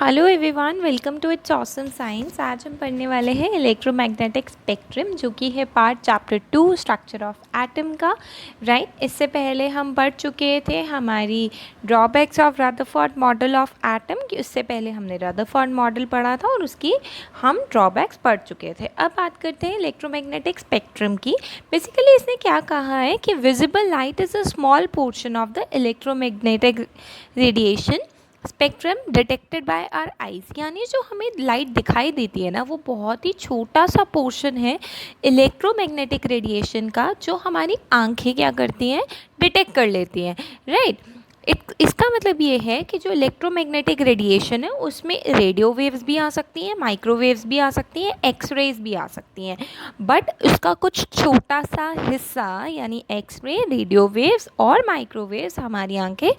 Hello everyone, welcome to it's awesome science. आज हम पढ़ने वाले हैं इलेक्ट्रोमैग्नेटिक स्पेक्ट्रम, जो कि है part chapter 2 structure of atom का। राइट, इससे पहले हम पढ़ चुके थे हमारी drawbacks of Rutherford model of atom की। उससे पहले हमने रदरफोर्ड मॉडल पढ़ा था और उसकी हम ड्रॉबैक्स पढ़ चुके थे। अब बात करते हैं इलेक्ट्रोमैग्नेटिक स्पेक्ट्रम की। बेसिकली इसने क्या कहा है कि visible light is a small portion of the electromagnetic radiation spectrum detected by our eyes, यानी जो हमें लाइट दिखाई देती है ना, वो बहुत ही छोटा सा पोर्शन है इलेक्ट्रोमैग्नेटिक रेडिएशन का, जो हमारी आंखें क्या करती हैं, डिटेक्ट कर लेती हैं। राइट, इसका मतलब ये है कि जो इलेक्ट्रोमैग्नेटिक रेडिएशन है उसमें रेडियो वेव्स भी आ सकती हैं, माइक्रोवेव्स भी आ सकती हैं, एक्सरेज भी आ सकती हैं, बट उसका कुछ छोटा सा हिस्सा यानी एक्सरे, रेडियो वेव्स और माइक्रोवेव्स हमारी आंखें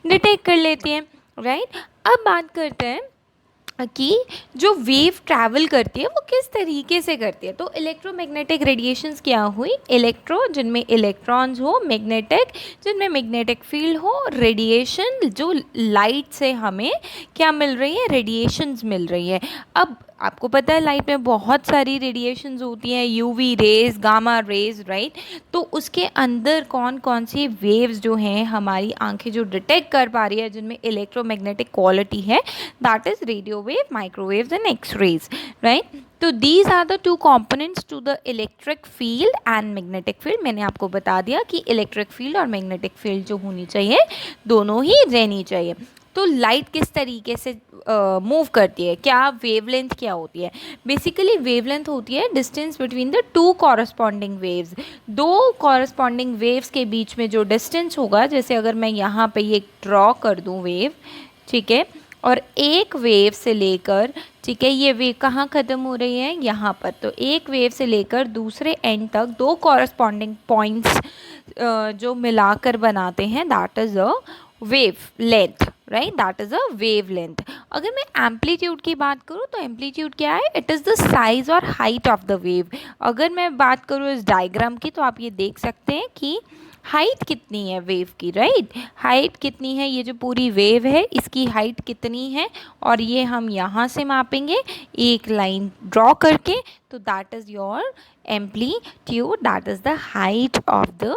डिटेक्ट कर लेती हैं। राइट, अब बात करते हैं कि जो वेव ट्रैवल करती है वो किस तरीके से करती है। तो इलेक्ट्रोमैग्नेटिक रेडिएशंस क्या हुई, इलेक्ट्रो जिनमें इलेक्ट्रॉन्स हो, मैग्नेटिक जिनमें मैग्नेटिक फील्ड हो, रेडिएशन जो लाइट से हमें क्या मिल रही है, रेडिएशंस मिल रही है। अब आपको पता है लाइट में बहुत सारी रेडिएशंस होती हैं, UV rays, gamma rays. Right, तो उसके अंदर कौन कौन सी वेव्स जो हैं हमारी आंखें जो डिटेक्ट कर पा रही है, जिनमें इलेक्ट्रोमैग्नेटिक क्वालिटी है, that is radio wave, microwaves and x rays. Right, तो these are the two components to the electric field and magnetic field. मैंने आपको बता दिया कि इलेक्ट्रिक फील्ड और मैग्नेटिक फील्ड जो होनी चाहिए दोनों ही रहनी चाहिए। तो लाइट किस तरीके से मूव करती है, क्या वेवलेंथ क्या होती है। बेसिकली वेवलेंथ होती है distance between the two corresponding waves, दो कॉरस्पॉन्डिंग वेव्स के बीच में जो डिस्टेंस होगा। जैसे अगर मैं यहाँ पे ये ड्रॉ कर दूँ वेव, ठीक है, और एक वेव से लेकर, ठीक है, ये वेव कहाँ ख़त्म हो रही है, यहाँ पर, तो एक वेव से लेकर दूसरे एंड तक दो कॉरस्पॉन्डिंग पॉइंट्स जो मिलाकर बनाते हैं, that is a wave length. Right, that is a wave length. अगर मैं एम्पलीट्यूड की बात करूँ तो एम्पलीट्यूड क्या है, इट इज़ द साइज और हाइट ऑफ द वेव। अगर मैं बात करूँ इस डायग्राम की तो आप ये देख सकते हैं कि हाइट कितनी है वेव की। राइट, हाइट कितनी है, ये जो पूरी वेव है इसकी हाइट कितनी है, और ये हम यहाँ से मापेंगे एक लाइन ड्रॉ करके। तो that is your amplitude, that is the height of the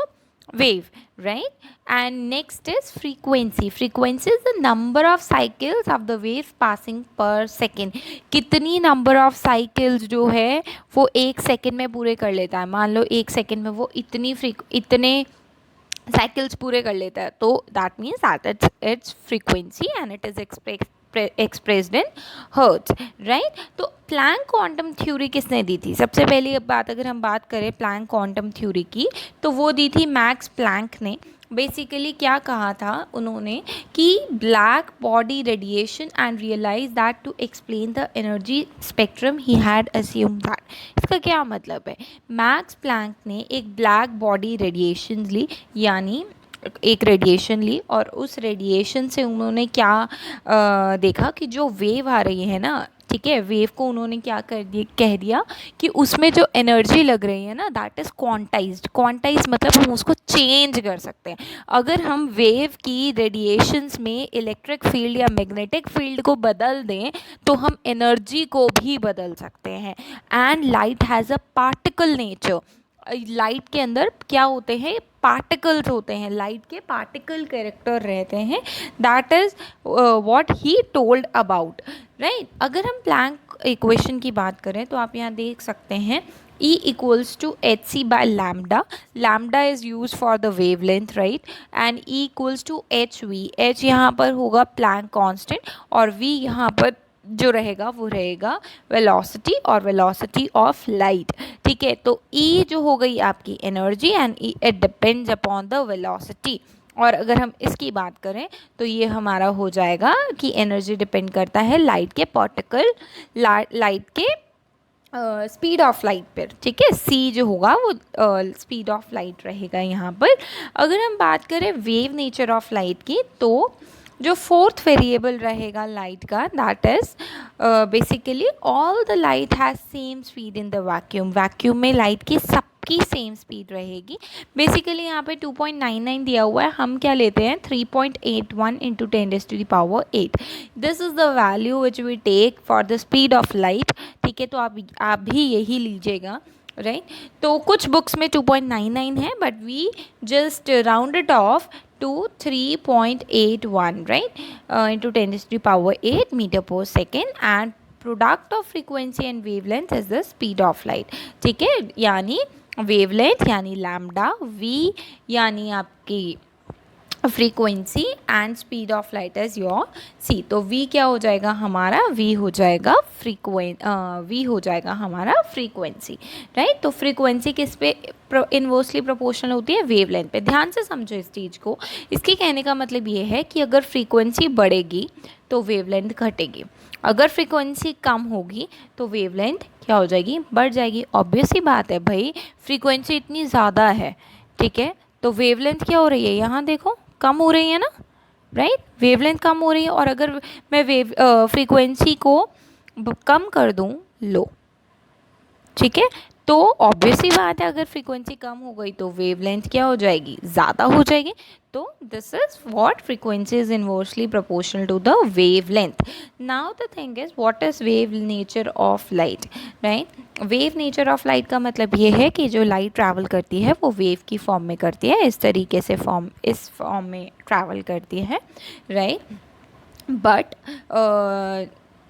wave. Right, and next is frequency. Frequency is the number of cycles of the wave passing per second. कितनी number of cycles जो है वो एक second में पूरे कर लेता है। मान लो एक सेकेंड में वो इतने साइकिल्स पूरे कर लेता है, तो that means that it's frequency and it is expressed in hertz. Right, तो प्लैंक क्वांटम थ्योरी किसने दी थी। सबसे पहली बात अगर हम बात करें प्लैंक क्वांटम थ्योरी की, तो वो दी थी मैक्स प्लैंक ने। बेसिकली क्या कहा था उन्होंने कि black body radiation and realise that to explain the energy spectrum he had assume that. इसका क्या मतलब है, मैक्स प्लैंक ने एक ब्लैक बॉडी रेडिएशन ली, यानी एक रेडिएशन ली, और उस रेडिएशन से उन्होंने क्या देखा कि जो वेव आ रही है ना, ठीक है, वेव को उन्होंने क्या कह दिया कि उसमें जो एनर्जी लग रही है ना, दैट इज़ क्वांटाइज्ड। क्वांटाइज मतलब हम उसको चेंज कर सकते हैं। अगर हम वेव की रेडिएशंस में इलेक्ट्रिक फील्ड या मैग्नेटिक फील्ड को बदल दें तो हम एनर्जी को भी बदल सकते हैं। And light has a particle nature. Light के अंदर क्या होते हैं, पार्टिकल्स होते हैं, लाइट के पार्टिकल कैरेक्टर रहते हैं। That is what he told about. Right, अगर हम प्लैंक इक्वेशन की बात करें तो आप यहाँ देख सकते हैं E equals to H C by lambda. Lambda is use for the wave length. Right, and E equals to H V. H यहाँ पर होगा प्लैंक कांस्टेंट और V यहाँ पर जो रहेगा वो रहेगा वेलोसिटी और वेलोसिटी ऑफ लाइट। ठीक है, तो E जो हो गई आपकी energy and it depends upon the velocity. और अगर हम इसकी बात करें तो ये हमारा हो जाएगा कि एनर्जी डिपेंड करता है लाइट के पार्टिकल, लाइट के स्पीड ऑफ लाइट पर। ठीक है, C जो होगा वो स्पीड ऑफ लाइट रहेगा यहाँ पर। अगर हम बात करें वेव नेचर ऑफ लाइट की, तो जो फोर्थ वेरिएबल रहेगा लाइट का, that is basically all the light has same speed in the vacuum. Vacuum में लाइट की सब सबकी सेम स्पीड रहेगी। बेसिकली यहाँ पे 2.99 दिया हुआ है, हम क्या लेते हैं 3.81 into 10⁸8। This is the value which we take for the speed of light. ठीक है, तो आप भी यही लीजिएगा, राइट। तो कुछ बुक्स में 2.99 है, but we just round it off to 3.81, right, into 10⁸8 meter per second, and product of frequency and wavelength is the speed of light। ठीक है, यानी wavelength यानी लैम्डा, v यानी आपकी frequency and speed of light is your C. तो v क्या हो जाएगा हमारा, v हो जाएगा हमारा फ्रीक्वेंसी, राइट। तो फ्रीक्वेंसी किस पे इन्वर्सली प्रोपोर्शनल होती है, वेवलेंथ पे। ध्यान से समझो इस चीज़ को। इसके कहने का मतलब ये है कि अगर फ्रीक्वेंसी बढ़ेगी तो वेवलेंथ घटेगी, अगर फ्रीक्वेंसी कम होगी तो वेवलेंथ क्या हो जाएगी, बढ़ जाएगी। ऑब्वियस ही बात है भाई, फ्रीक्वेंसी इतनी ज़्यादा है, ठीक है, तो वेवलेंथ क्या हो रही है, यहाँ देखो कम हो रही है ना, राइट। वेवलेंथ कम हो रही है, और अगर मैं फ्रीक्वेंसी को कम कर दूँ लो, ठीक है, तो ऑब्वियस ही बात है अगर फ्रीक्वेंसी कम हो गई तो वेवलेंथ क्या हो जाएगी, ज़्यादा हो जाएगी। तो this is what frequency is inversely proportional to the wavelength. Now the thing is what is wave nature of light, right. Wave nature of light का मतलब ये है कि जो लाइट ट्रैवल करती है वो वेव की फॉर्म में करती है, इस तरीके से इस फॉर्म में ट्रैवल करती है, राइट। बट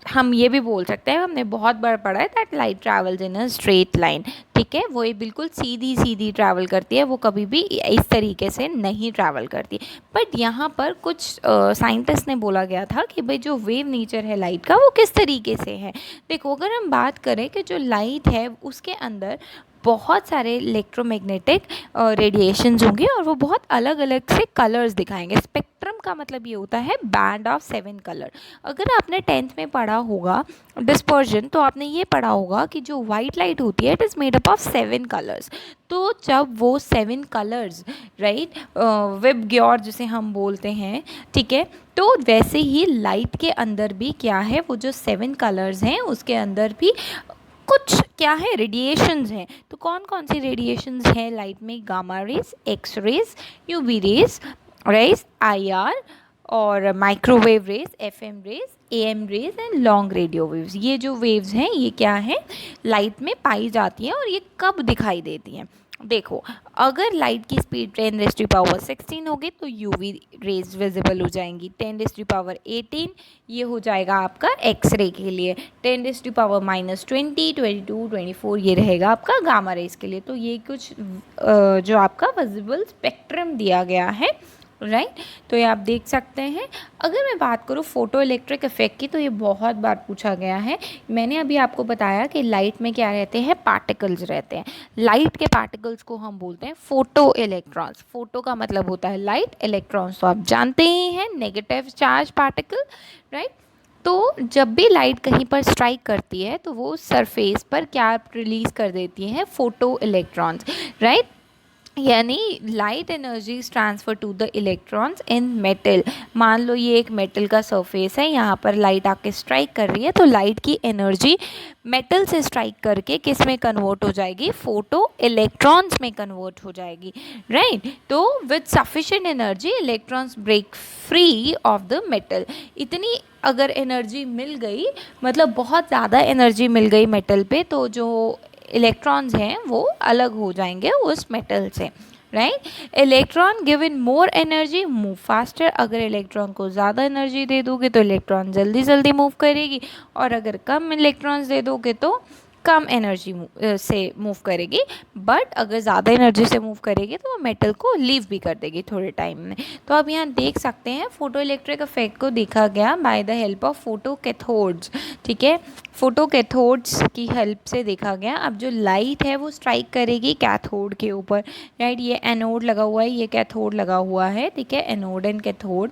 हम ये भी बोल सकते हैं, हमने बहुत बार पढ़ा है that light travels in a straight line. ठीक है, वो ये बिल्कुल सीधी सीधी ट्रैवल करती है, वो कभी भी इस तरीके से नहीं ट्रैवल करती। बट यहाँ पर कुछ साइंटिस्ट ने बोला गया था कि भाई जो वेव नेचर है लाइट का वो किस तरीके से है। देखो, अगर हम बात करें कि जो लाइट है उसके अंदर बहुत सारे इलेक्ट्रोमैग्नेटिक रेडिएशंस होंगे और वो बहुत अलग अलग से कलर्स दिखाएंगे। स्पेक्ट्रम का मतलब ये होता है बैंड ऑफ 7 कलर। अगर आपने 10th में पढ़ा होगा डिस्पर्जन, तो आपने ये पढ़ा होगा कि जो वाइट लाइट होती है it is made up of 7 colours. तो जब वो 7 कलर्स, राइट, वेब ग्योर जिसे हम बोलते हैं, ठीक है, तो वैसे ही लाइट के अंदर भी क्या है, वो जो 7 कलर्स हैं उसके अंदर भी कुछ क्या है, रेडिएशंस हैं। तो कौन कौन सी रेडिएशंस हैं लाइट में, gamma rays, x rays, UV rays, rays, IR, और microwave rays, FM rays, AM rays and long radio waves. ये जो वेव्स हैं ये क्या है, लाइट में पाई जाती हैं। और ये कब दिखाई देती हैं, देखो, अगर लाइट की स्पीड 10⁻16 होगी तो यूवी रेज विजिबल हो जाएंगी। 10⁻18 ये हो जाएगा आपका एक्सरे के लिए। 10⁻−20, 22, 24 ये रहेगा आपका गामा रेज के लिए। तो ये कुछ जो आपका विजिबल स्पेक्ट्रम दिया गया है, राइट। तो ये आप देख सकते हैं। अगर मैं बात करूँ फोटो इलेक्ट्रिक इफेक्ट की, तो ये बहुत बार पूछा गया है। मैंने अभी आपको बताया कि लाइट में क्या रहते हैं, पार्टिकल्स रहते हैं। लाइट के पार्टिकल्स को हम बोलते हैं फोटो इलेक्ट्रॉन्स। फोटो का मतलब होता है लाइट, इलेक्ट्रॉन्स तो आप जानते ही हैं, नेगेटिव चार्ज पार्टिकल, राइट। तो जब भी लाइट कहीं पर स्ट्राइक करती है तो वो सरफेस पर क्या रिलीज़ कर देती है, फोटो इलेक्ट्रॉन्स, राइट। यानी light energy is transfer to the electrons in metal. मान लो ये एक मेटल का सरफेस है, यहाँ पर लाइट आके स्ट्राइक कर रही है, तो लाइट की एनर्जी मेटल से स्ट्राइक करके किस में कन्वर्ट हो जाएगी, फोटो इलेक्ट्रॉन्स में कन्वर्ट हो जाएगी, राइट। तो with sufficient energy electrons break free of the metal. इतनी अगर एनर्जी मिल गई, मतलब बहुत ज़्यादा एनर्जी मिल गई मेटल पे, तो जो इलेक्ट्रॉन्स हैं वो अलग हो जाएंगे उस मेटल से, right. Electron given more energy move faster. अगर इलेक्ट्रॉन को ज़्यादा एनर्जी दे दोगे तो इलेक्ट्रॉन जल्दी जल्दी मूव करेगी, और अगर कम इलेक्ट्रॉन्स दे दोगे तो कम एनर्जी से मूव करेगी। बट अगर ज़्यादा एनर्जी से मूव करेगी तो वो मेटल को लीव भी कर देगी थोड़े टाइम में। तो अब यहाँ देख सकते हैं फोटो इलेक्ट्रिक इफेक्ट को देखा गया by the help of photo cathodes, ठीक है, फोटो कैथोड्स की हेल्प से देखा गया। अब जो लाइट है वो स्ट्राइक करेगी कैथोड के ऊपर, राइट। ये एनोड लगा हुआ है, ये कैथोड लगा हुआ है, ठीक है, anode and cathode.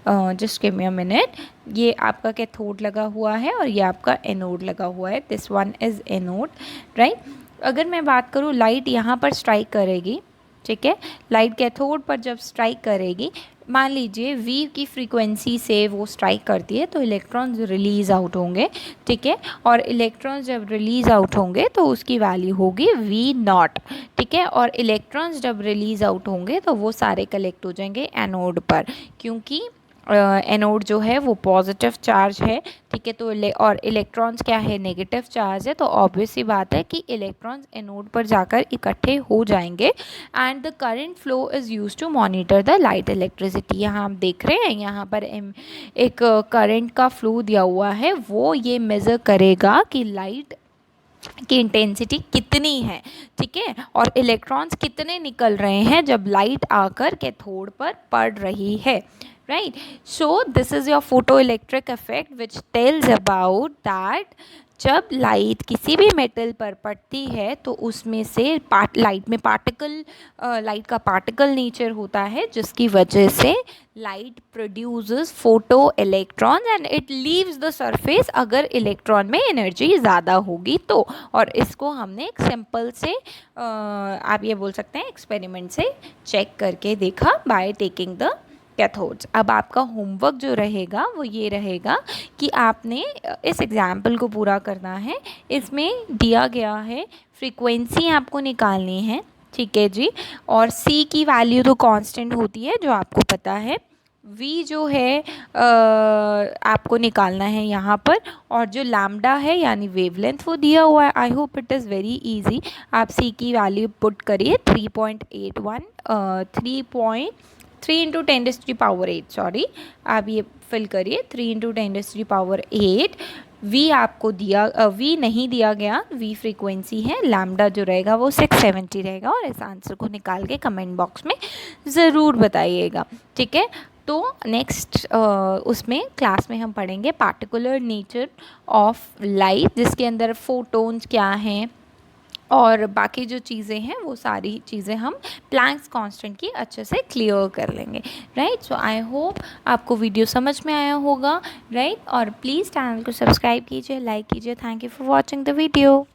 Just give me a minute. ये आपका कैथोड लगा हुआ है और ये आपका एनोड लगा हुआ है। This one is anode, right. अगर मैं बात करूँ, लाइट यहाँ पर स्ट्राइक करेगी, ठीक है, लाइट कैथोड पर जब स्ट्राइक करेगी, मान लीजिए v की फ्रीक्वेंसी से वो स्ट्राइक करती है तो इलेक्ट्रॉन्स रिलीज़ आउट होंगे, ठीक है। और इलेक्ट्रॉन्स जब रिलीज़ आउट होंगे तो उसकी वैल्यू होगी v नॉट, ठीक है। और इलेक्ट्रॉन्स जब रिलीज़ आउट होंगे तो वो सारे कलेक्ट हो जाएंगे एनोड पर, क्योंकि एनोड जो है वो पॉजिटिव चार्ज है, ठीक है। तो और इलेक्ट्रॉन्स क्या है, नेगेटिव चार्ज है। तो ऑब्वियस सी बात है कि इलेक्ट्रॉन्स एनोड पर जाकर इकट्ठे हो जाएंगे and the current flow is use to monitor the light electricity. यहाँ हम देख रहे हैं यहाँ पर एक करंट का फ्लो दिया हुआ है, वो ये मेज़र करेगा कि लाइट की इंटेंसिटी कितनी है, ठीक है, और इलेक्ट्रॉन्स कितने निकल रहे हैं जब लाइट आकर कैथोड पर पड़ रही है, right? So this is your photoelectric effect which tells about that जब लाइट किसी भी मेटल पर पड़ती है तो उसमें से लाइट में लाइट का पार्टिकल नेचर होता है, जिसकी वजह से light produces photo electrons and it leaves the surface अगर इलेक्ट्रॉन में एनर्जी ज़्यादा होगी तो। और इसको हमने एक सिंपल से आप ये बोल सकते हैं एक्सपेरिमेंट से चेक करके देखा बाय टेकिंग द कैथोड्स। अब आपका होमवर्क जो रहेगा वो ये रहेगा कि आपने इस एग्जाम्पल को पूरा करना है। इसमें दिया गया है फ्रीक्वेंसी आपको निकालनी है, ठीक है जी। और C की वैल्यू तो कांस्टेंट होती है जो आपको पता है। V जो है आपको निकालना है यहाँ पर, और जो लैम्डा है यानी वेवलेंथ वो दिया हुआ है। I hope it is very easy. आप C की वैल्यू पुट करिए 3 इंटू 10⁻⁸ सॉरी, आप ये फिल करिए 3 इंटू 10⁸8। V आपको दिया V नहीं दिया गया, V फ्रीक्वेंसी है, लैम्डा जो रहेगा वो 670 रहेगा। और इस आंसर को निकाल के कमेंट बॉक्स में ज़रूर बताइएगा, ठीक है। तो नेक्स्ट उसमें क्लास में हम पढ़ेंगे पार्टिकुलर नेचर ऑफ लाइट, जिसके अंदर फोटोन्स क्या हैं और बाकी जो चीज़ें हैं वो सारी चीज़ें हम प्लैंक्स कांस्टेंट की अच्छे से क्लियर कर लेंगे, राइट। सो आई होप आपको वीडियो समझ में आया होगा, राइट। और प्लीज़ चैनल को सब्सक्राइब कीजिए, लाइक कीजिए। Thank you for watching the video.